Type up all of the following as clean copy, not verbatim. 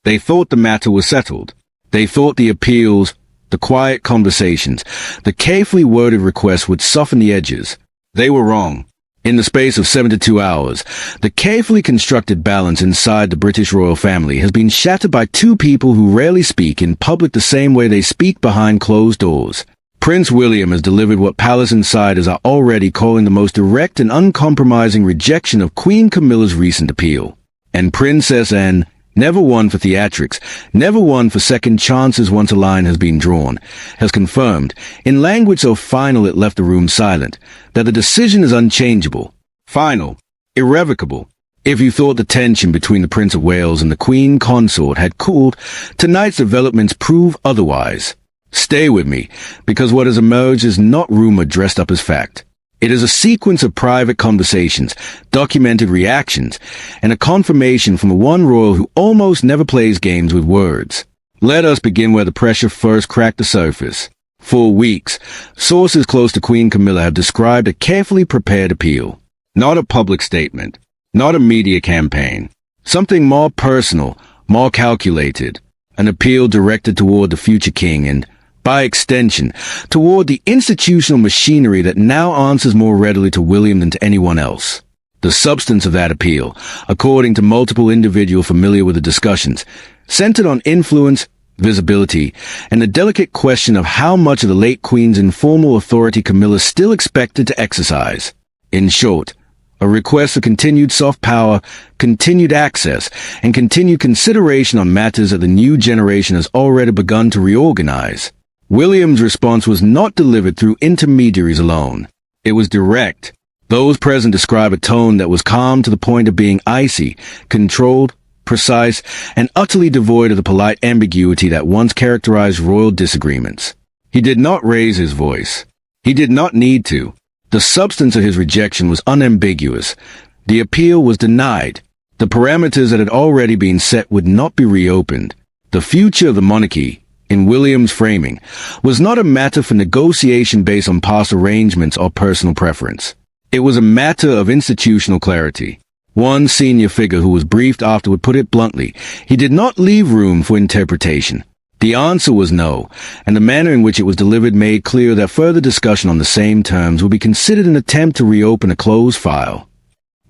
They thought the matter was settled. They thought the appeals, the quiet conversations, the carefully worded requests would soften the edges. They were wrong. In the space of 72 hours, the carefully constructed balance inside the British royal family has been shattered by two people who rarely speak in public the same way they speak behind closed doors. Prince William has delivered what palace insiders are already calling the most direct and uncompromising rejection of Queen Camilla's recent appeal. And Princess Anne, never one for theatrics, never one for second chances once a line has been drawn, has confirmed, in language so final it left the room silent, that the decision is unchangeable, final, irrevocable. If you thought the tension between the Prince of Wales and the Queen Consort had cooled, tonight's developments prove otherwise. Stay with me, because what has emerged is not rumor dressed up as fact. It is a sequence of private conversations, documented reactions, and a confirmation from one royal who almost never plays games with words. Let us begin where the pressure first cracked the surface. For weeks, sources close to Queen Camilla have described a carefully prepared appeal. Not a public statement, not a media campaign. Something more personal, more calculated. An appeal directed toward the future king and, by extension, toward the institutional machinery that now answers more readily to William than to anyone else. The substance of that appeal, according to multiple individuals familiar with the discussions, centered on influence, visibility, and the delicate question of how much of the late Queen's informal authority Camilla still expected to exercise. In short, a request for continued soft power, continued access, and continued consideration on matters that the new generation has already begun to reorganize. William's response was not delivered through intermediaries alone. It was direct. Those present describe a tone that was calm to the point of being icy, controlled, precise, and utterly devoid of the polite ambiguity that once characterized royal disagreements. He did not raise his voice. He did not need to. The substance of his rejection was unambiguous. The appeal was denied. The parameters that had already been set would not be reopened. The future of the monarchy, in William's framing, was not a matter for negotiation based on past arrangements or personal preference. It was a matter of institutional clarity. One senior figure who was briefed afterward put it bluntly: he did not leave room for interpretation. The answer was no, and the manner in which it was delivered made clear that further discussion on the same terms would be considered an attempt to reopen a closed file.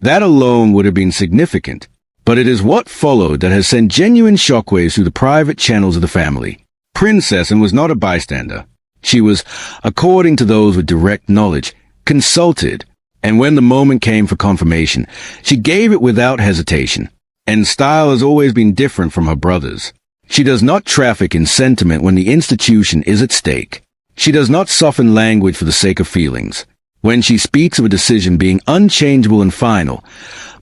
That alone would have been significant, but it is what followed that has sent genuine shockwaves through the private channels of the family. Princess Anne was not a bystander. She was, according to those with direct knowledge, consulted, and when the moment came for confirmation, she gave it without hesitation. And style has always been different from her brothers. She does not traffic in sentiment when the institution is at stake. She does not soften language for the sake of feelings. When she speaks of a decision being unchangeable and final,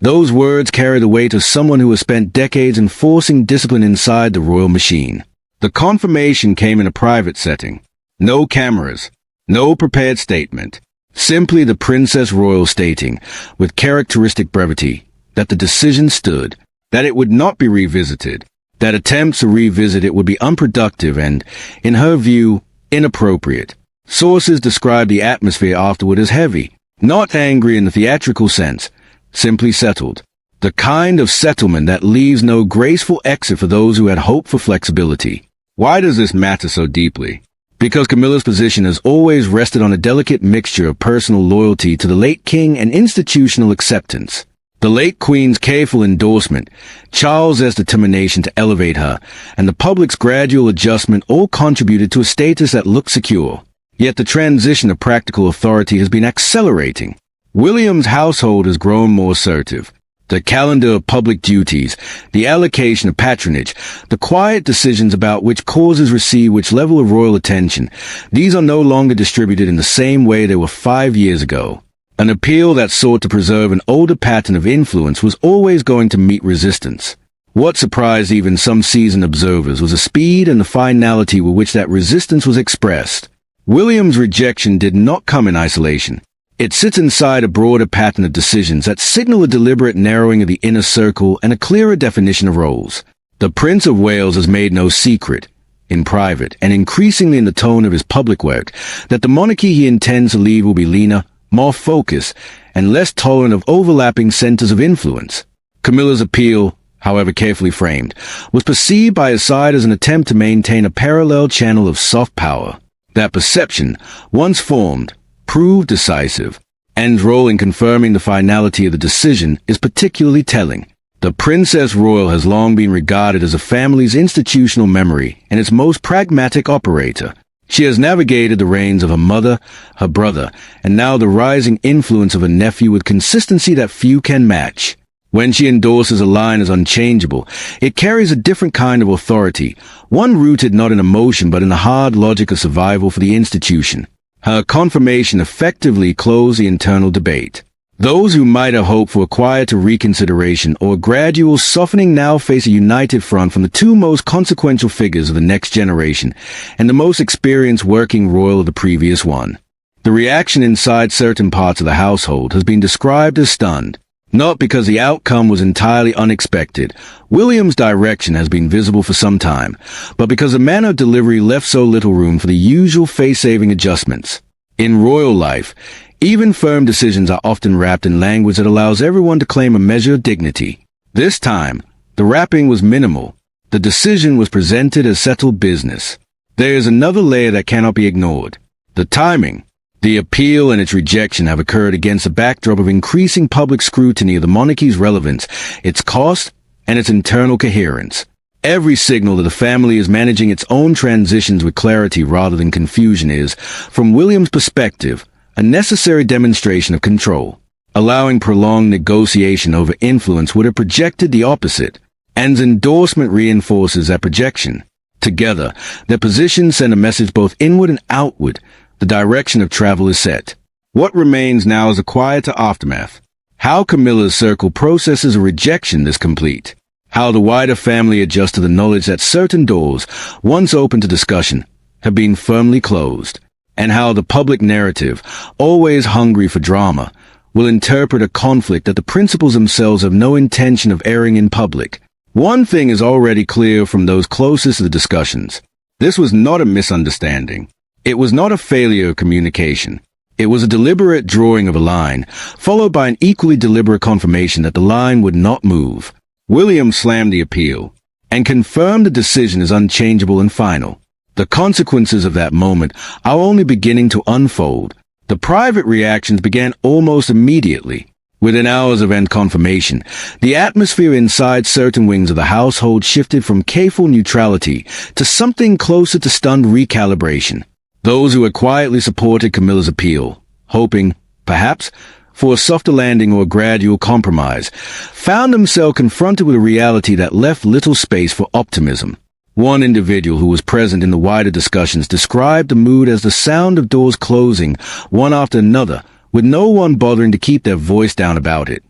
those words carry the weight of someone who has spent decades enforcing discipline inside the royal machine. The confirmation came in a private setting. No cameras, no prepared statement. Simply the Princess Royal stating, with characteristic brevity, that the decision stood, that it would not be revisited, that attempts to revisit it would be unproductive and, in her view, inappropriate. Sources describe the atmosphere afterward as heavy, not angry in the theatrical sense, simply settled. The kind of settlement that leaves no graceful exit for those who had hoped for flexibility. Why does this matter so deeply? Because Camilla's position has always rested on a delicate mixture of personal loyalty to the late king and institutional acceptance. The late Queen's careful endorsement, Charles's determination to elevate her, and the public's gradual adjustment all contributed to a status that looked secure. Yet the transition of practical authority has been accelerating. William's household has grown more assertive. The calendar of public duties, the allocation of patronage, the quiet decisions about which causes receive which level of royal attention, these are no longer distributed in the same way they were 5 years ago. An appeal that sought to preserve an older pattern of influence was always going to meet resistance. What surprised even some seasoned observers was the speed and the finality with which that resistance was expressed. William's rejection did not come in isolation. It sits inside a broader pattern of decisions that signal a deliberate narrowing of the inner circle and a clearer definition of roles. The Prince of Wales has made no secret, in private and increasingly in the tone of his public work, that the monarchy he intends to leave will be leaner, more focused, and less tolerant of overlapping centers of influence. Camilla's appeal, however carefully framed, was perceived by his side as an attempt to maintain a parallel channel of soft power. That perception, once formed, proved decisive. Anne's role in confirming the finality of the decision is particularly telling. The Princess Royal has long been regarded as a family's institutional memory and its most pragmatic operator. She has navigated the reigns of her mother, her brother, and now the rising influence of her nephew with consistency that few can match. When she endorses a line as unchangeable, it carries a different kind of authority, one rooted not in emotion but in the hard logic of survival for the institution. Her confirmation effectively closed the internal debate. Those who might have hoped for a quieter reconsideration or a gradual softening now face a united front from the two most consequential figures of the next generation and the most experienced working royal of the previous one. The reaction inside certain parts of the household has been described as stunned. Not because the outcome was entirely unexpected. William's direction has been visible for some time, but because the manner of delivery left so little room for the usual face-saving adjustments. In royal life, even firm decisions are often wrapped in language that allows everyone to claim a measure of dignity. This time, the wrapping was minimal. The decision was presented as settled business. There is another layer that cannot be ignored. The timing. The appeal and its rejection have occurred against a backdrop of increasing public scrutiny of the monarchy's relevance, its cost, and its internal coherence. Every signal that the family is managing its own transitions with clarity rather than confusion is, from William's perspective, a necessary demonstration of control. Allowing prolonged negotiation over influence would have projected the opposite. Anne's endorsement reinforces that projection. Together, their positions send a message both inward and outward. The direction of travel is set. What remains now is a quieter aftermath. How Camilla's circle processes a rejection this complete. How the wider family adjusts to the knowledge that certain doors, once open to discussion, have been firmly closed. And how the public narrative, always hungry for drama, will interpret a conflict that the principals themselves have no intention of airing in public. One thing is already clear from those closest to the discussions. This was not a misunderstanding. It was not a failure of communication. It was a deliberate drawing of a line, followed by an equally deliberate confirmation that the line would not move. William slammed the appeal, and confirmed the decision as unchangeable and final. The consequences of that moment are only beginning to unfold. The private reactions began almost immediately. Within hours of end confirmation, the atmosphere inside certain wings of the household shifted from careful neutrality to something closer to stunned recalibration. Those who had quietly supported Camilla's appeal, hoping, perhaps, for a softer landing or a gradual compromise, found themselves confronted with a reality that left little space for optimism. One individual who was present in the wider discussions described the mood as the sound of doors closing, one after another, with no one bothering to keep their voice down about it.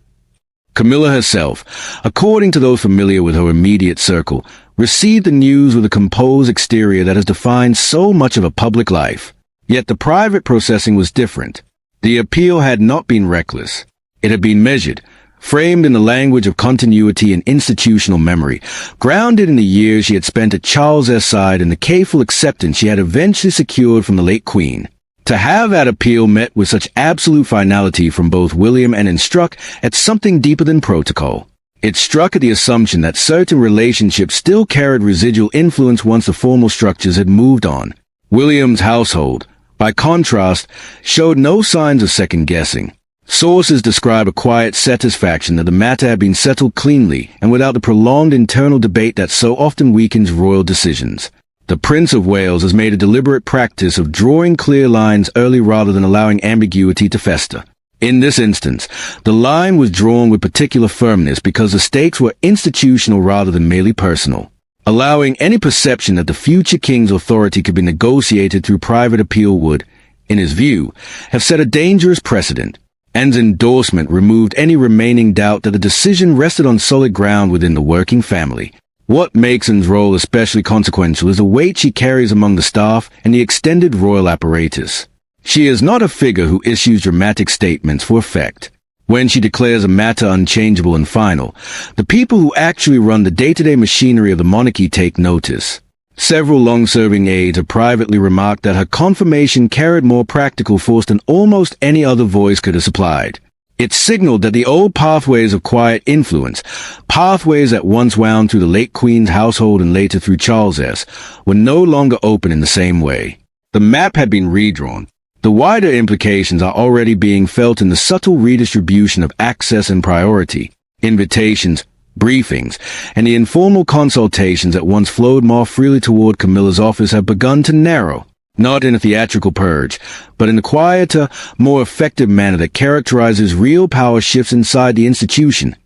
Camilla herself, according to those familiar with her immediate circle, received the news with a composed exterior that has defined so much of her public life. Yet the private processing was different. The appeal had not been reckless. It had been measured, framed in the language of continuity and institutional memory, grounded in the years she had spent at Charles's side and the careful acceptance she had eventually secured from the late Queen. To have that appeal met with such absolute finality from both William and Anne struck at something deeper than protocol. It struck at the assumption that certain relationships still carried residual influence once the formal structures had moved on. William's household, by contrast, showed no signs of second-guessing. Sources describe a quiet satisfaction that the matter had been settled cleanly and without the prolonged internal debate that so often weakens royal decisions. The Prince of Wales has made a deliberate practice of drawing clear lines early rather than allowing ambiguity to fester. In this instance, the line was drawn with particular firmness because the stakes were institutional rather than merely personal. Allowing any perception that the future king's authority could be negotiated through private appeal would, in his view, have set a dangerous precedent. Anne's endorsement removed any remaining doubt that the decision rested on solid ground within the working family. What makes Anne's role especially consequential is the weight she carries among the staff and the extended royal apparatus. She is not a figure who issues dramatic statements for effect. When she declares a matter unchangeable and final, the people who actually run the day-to-day machinery of the monarchy take notice. Several long-serving aides have privately remarked that her confirmation carried more practical force than almost any other voice could have supplied. It signaled that the old pathways of quiet influence, pathways that once wound through the late Queen's household and later through Charles S., were no longer open in the same way. The map had been redrawn. The wider implications are already being felt in the subtle redistribution of access and priority. Invitations, briefings, and the informal consultations that once flowed more freely toward Camilla's office have begun to narrow. Not in a theatrical purge, but in the quieter, more effective manner that characterizes real power shifts inside the institution.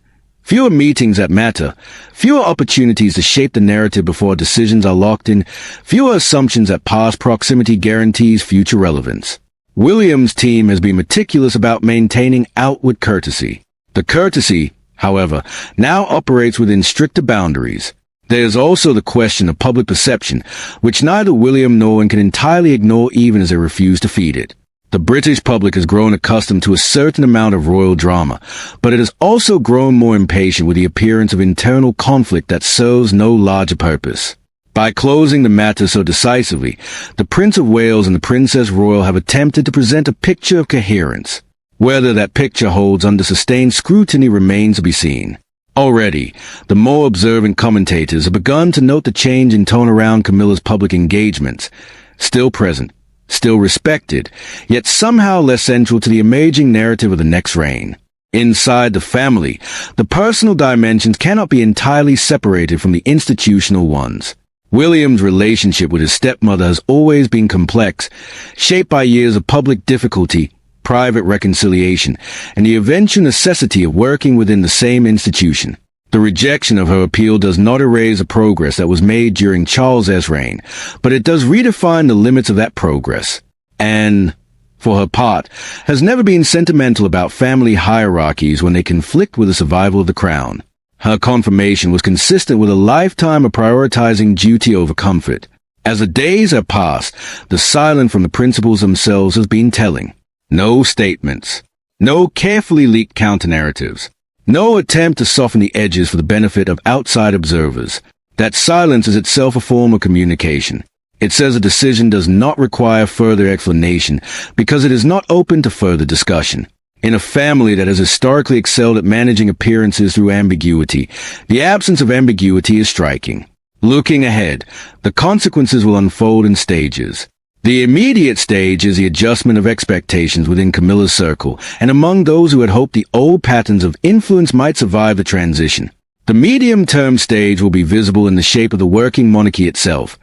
Fewer meetings that matter, fewer opportunities to shape the narrative before decisions are locked in, fewer assumptions that past proximity guarantees future relevance. William's team has been meticulous about maintaining outward courtesy. The courtesy, however, now operates within stricter boundaries. There is also the question of public perception, which neither William nor Owen can entirely ignore even as they refuse to feed it. The British public has grown accustomed to a certain amount of royal drama, but it has also grown more impatient with the appearance of internal conflict that serves no larger purpose. By closing the matter so decisively, the Prince of Wales and the Princess Royal have attempted to present a picture of coherence. Whether that picture holds under sustained scrutiny remains to be seen. Already, the more observant commentators have begun to note the change in tone around Camilla's public engagements. Still present, still respected, yet somehow less central to the emerging narrative of the next reign. Inside the family, the personal dimensions cannot be entirely separated from the institutional ones. William's relationship with his stepmother has always been complex, shaped by years of public difficulty, private reconciliation, and the eventual necessity of working within the same institution. The rejection of her appeal does not erase the progress that was made during Charles S.'s reign, but it does redefine the limits of that progress. Anne, for her part, has never been sentimental about family hierarchies when they conflict with the survival of the crown. Her confirmation was consistent with a lifetime of prioritizing duty over comfort. As the days have passed, the silence from the principals themselves has been telling. No statements. No carefully leaked counter-narratives. No attempt to soften the edges for the benefit of outside observers. That silence is itself a form of communication. It says a decision does not require further explanation because it is not open to further discussion. In a family that has historically excelled at managing appearances through ambiguity, the absence of ambiguity is striking. Looking ahead, the consequences will unfold in stages. The immediate stage is the adjustment of expectations within Camilla's circle and among those who had hoped the old patterns of influence might survive the transition. The medium-term stage will be visible in the shape of the working monarchy itself,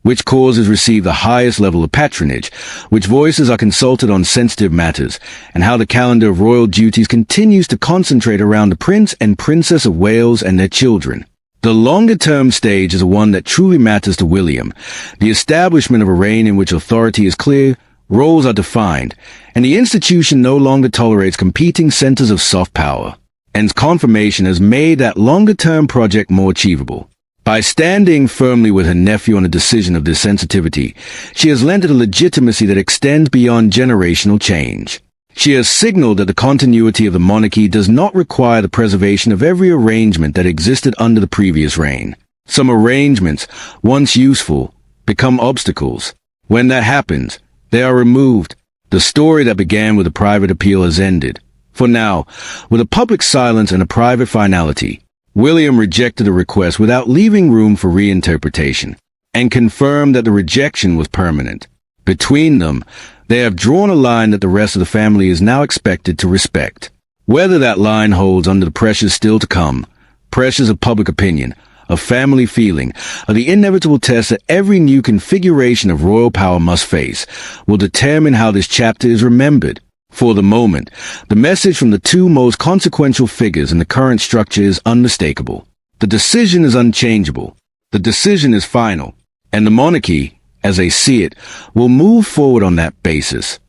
which causes receive the highest level of patronage, which voices are consulted on sensitive matters, and how the calendar of royal duties continues to concentrate around the Prince and Princess of Wales and their children. The longer-term stage is the one that truly matters to William, the establishment of a reign in which authority is clear, roles are defined, and the institution no longer tolerates competing centers of soft power. Anne's confirmation has made that longer-term project more achievable. By standing firmly with her nephew on a decision of this sensitivity, she has lent it a legitimacy that extends beyond generational change. She has signaled that the continuity of the monarchy does not require the preservation of every arrangement that existed under the previous reign. Some arrangements, once useful, become obstacles. When that happens, they are removed. The story that began with a private appeal has ended. For now, with a public silence and a private finality, William rejected the request without leaving room for reinterpretation, and confirmed that the rejection was permanent. Between them, they have drawn a line that the rest of the family is now expected to respect. Whether that line holds under the pressures still to come, pressures of public opinion, of family feeling, or the inevitable test that every new configuration of royal power must face, will determine how this chapter is remembered. For the moment, the message from the two most consequential figures in the current structure is unmistakable. The decision is unchangeable. The decision is final. And the monarchy, as they see it, will move forward on that basis.